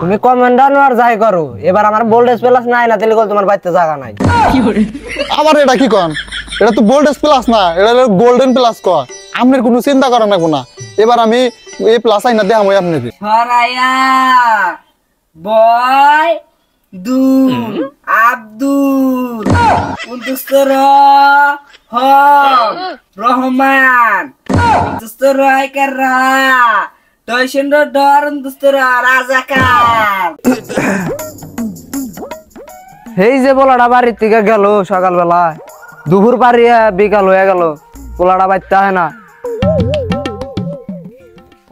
তুমি কমান্ডার আর যাই করো, এবার আমার ভোল্টেজ প্লাস নাই না দিলে তোমার বাড়িতে জায়গা নাই। আবার এটা কি কন? এটা তো ভোল্টেজ প্লাস না, এটা গোল্ডেন প্লাস কর। আপনার কোনো চিন্তা করেন না কোনা। এবার আমি এই প্লাস আইনা দেখাম আপনাকে। হরায়া বয় দুল আব্দুল উনতুস্তর হ রহমান উনতুস্তর আইকাররা দয়শন্ড ডর উনতুস্তর রাজাকার। এই যে পোলাটা বাড়ির থেকে গেল সকালবেলা, দুপুর পারিয়া বিকাল হয়ে গেল, পোলাটা বাড়তে হয় না।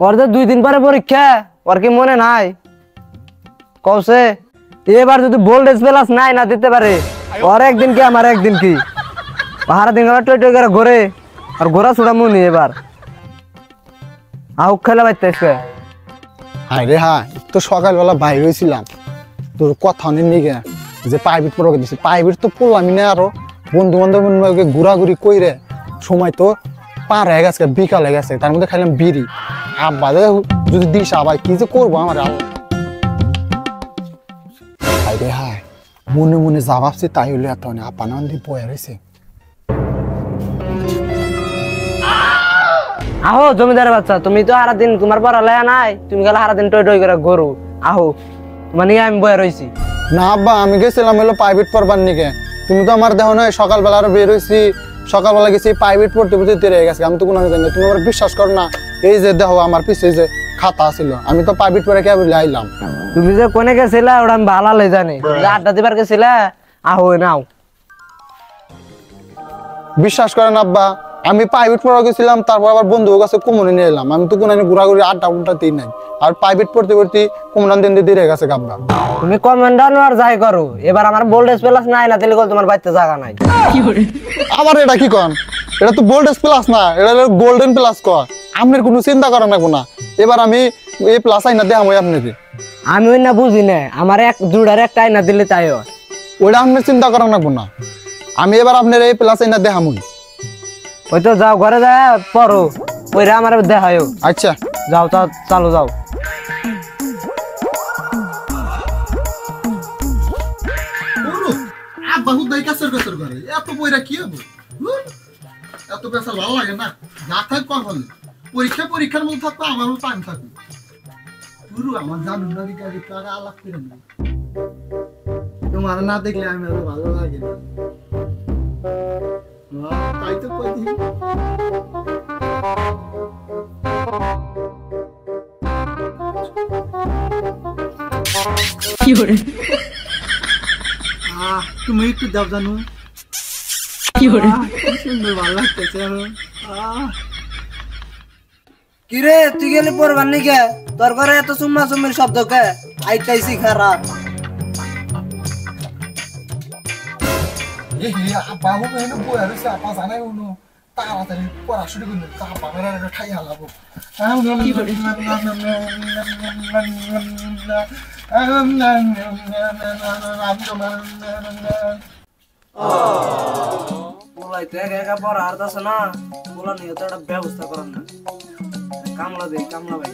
ওর তো 2 দিন পরে পরীক্ষা, ওর কি মনে নাই? কৌছে এবার যদি ভোল্টেজ প্লাস নাই না দিতে পারে, ওর একদিন কি আমার একদিন কি, পাহাড়া দিন টই টই করে ঘোরে আর ঘোরা ছুড়া মুনি। এবার আহ খেলে বাড়তে হাই রে হ্যাঁ, তো সকালবেলা বাইরে হয়েছিলাম, তোর কথা নিয়ে যে প্রাইভেট পড়ে দিচ্ছে। প্রাইভেট তো পড়লামই না, আরো বন্ধু বান্ধব ঘোরাঘুরি কইরে সময় তো পার হয়ে গেছে, বিকাল হয়ে গেছে। তার মধ্যে খাইলাম বিড়ি। আব্বা যদি দিস আবার কি যে করবো আমার। হাই রে হাই, মনে মনে যা ভাবছি তাই হলে এত আপা নাম দিয়ে বয়ে রয়েছে। আহো জমিদারের বাচ্চা, তুমি তো সারাদিন তোমার পড়ালেখা নাই, তুমি গেলে সারাদিন টই টই করে ঘোরো। আহো মানে আমি বয়ে রয়েছি। না আব্বা, আমি গেছিলাম হলো প্রাইভেট পড়বার নিকে। তুমি তো আমার দেখো নয়, সকালবেলা আরো বের হয়েছি, সকালবেলা গেছি প্রাইভেট পড়তে পড়তে দেরি হয়ে গেছে। আমি তো কোনো জানি না, তুমি আমার বিশ্বাস করো না। এই যে দেখো আমার পিছিয়ে যে খাতা ছিল, আমি তো প্রাইভেট পড়ে কে বলে আইলাম। তুমি যে কোনে গেছিলা ওটা আমি ভালো জানি, আড্ডা দিবার গেছিলা। আহো নাও, বিশ্বাস করেন আব্বা, আমি প্রাইভেট পড়া গেছিলাম, তারপর আবার বন্ধু কাছে কমনে নিয়ে এলাম। আমি তো কোনো ঘোরাঘুরি আড্ডা উল্টা দিই নাই, আর প্রাইভেট পড়তে পড়তে কমন দিন দিয়ে গেছে আব্বা। তুমি কমান্ডার আর যাই করো, এবার আমার ভোল্টেজ প্লাস নাই না দিলে তোমার বাড়িতে জায়গা নাই। আবার এটা কি কন? এটা তো ভোল্টেজ প্লাস না, এটা গোল্ডেন প্লাস কর। আপনার কোনো চিন্তা করেন না কোনা। এবার আমি এই প্লাস আইনা দেখাম আপনাকে। আমি ওই না বুঝি না, আমার এক জুড়ার একটা আইনা দিলে তাই হয়। ওইটা আপনার চিন্তা করেন না কোনা। আমি এবার আপনার এই প্লাস আইনা দেখামই। ওই তো যাও ঘরে যায় পড়ো, ওইরা আমার দেখায়ও। আচ্ছা যাও চালু যাও। বহুত দাই কাসর কাসর করে এত পয়রা কি হবে? এত পেশা ভালো লাগে না, না থাক কখন পরীক্ষার মধ্যে থাকতো আমারও টাইম থাকবে। গুরু আমার জানুন না গাড়ি টাকা আলাপ করে না, তোমার না দেখলে আমি আরো ভালো লাগে না। তাই তো কই দিই কি করে তুমি একটু দাও জানো কি করে সুন্দর ভালো লাগতেছে। কিরে তুই গেলি পড়বার নিকে, তোর ঘরে এত সুম্মা সুম্মির শব্দ কে? আইতাইছি খারাপ। এই বাবু মেনু বই আর আপা জানাই উনো তাড়াতাড়ি পড়াশোনা করুন, তা বাবার আর খাই হালাবো। পোলাই তো একা একা পড়া আর আছে না, পোলা নিয়ে তো একটা ব্যবস্থা করার না। কামলা দেই, কামলা ভাই।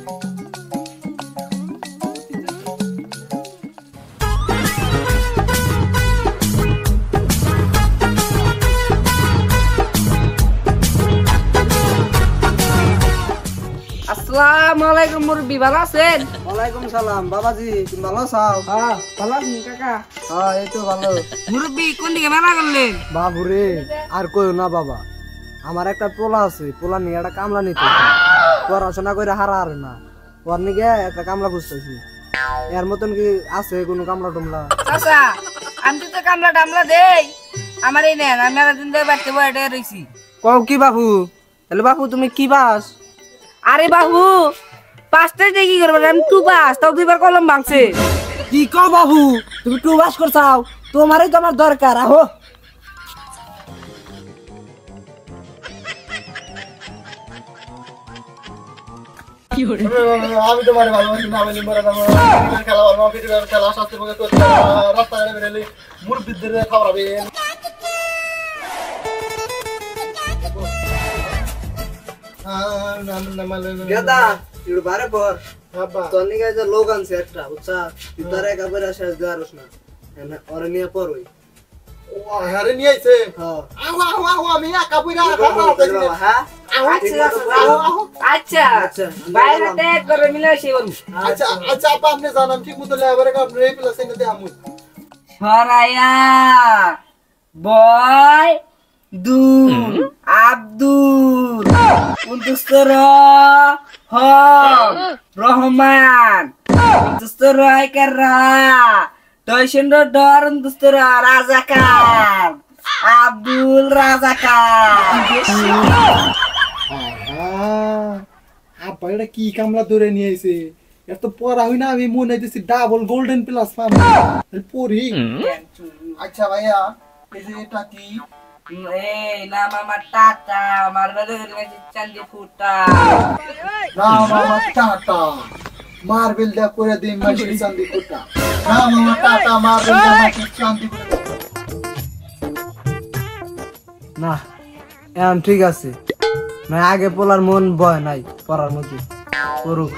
আসসালামু আলাইকুম মুরব্বি, ভালো আছেন? ওয়ালাইকুম সালাম বাবাজি, তুমি ভালো আছো? হ্যাঁ ভালো আছেন কাকা? হ্যাঁ এই তো ভালো। মুরব্বি কোন দিকে মেলা করলেন? বাবুরে আর কইও না বাবা, আমার একটা পোলা আছে, পোলা নিয়ে একটা কামলা নিতে, পড়াশোনা করে হারা না, ওর নিকে একটা কামলা খুঁজতেছি। এর মতন কি আছে কোনো কামলা টমলা? চাচা আমি তো কামলা টামলা দেই, আমার এই নেন, আমি মেলাদিন ধরে বাড়তে বইটা রইছি। কও কি বাবু? তাহলে বাবু তুমি কি বাস? আরে বাবু পাঁচটায় দিয়ে কি করবেন? আমি টু পাস, তাও 2বার কলম ভাঙছে। কি কও বাবু, তুমি টু বাস করছাও? তোমারই তো আমার দরকার। আহো আমি তোমার ভালোবাসি না, আমি মরে যাবো। খেলা খেলা শাস্তি রাস্তা বেরোলে মুরব্বিদের খাওয়াবেন। গেদা ইড় বারে পর আব্বা তোর নিকে যে লোক আনছে একটা বুঝছা তুই তার একেবারে শেষ দেওয়ারস না ওরে নিয়ে পড়ই ও হারে নিয়ে আইছে হ্যাঁ আও আমি একা বইরা হ্যাঁ আচ্ছা আচ্ছা বাইরেতে করে মিলে সে করব আচ্ছা আচ্ছা আপা আপনি জানান ঠিক মতো লেবারে আপনি এই প্লাস এনে দে আমু সরায়া বয় আব্দুল উনতুস্তর রহমান উনতুস্তর কেরা দশন্ড ডর উনতুস্তর রাজাকার আব্দুল রাজাকার আপা এটা কি কামলা ধরে নিয়ে আইছে এত পড়া হই না আমি মনে হইতেছি ডাবল গোল্ডেন প্লাস পাম পড়ি আচ্ছা ভাইয়া এই যে এটা কি এই নাম আমার টাটা আমার চান্দি ফুটা না মামা টাটা মার্বেল দা করে দিই মাসি চাঁদি কোটা না মামা টাটা মার্বেল দা মাসি চাঁদি কোটা না এখন ঠিক আছে না আগে পোলার মন বয় নাই পড়ার মধ্যে করুক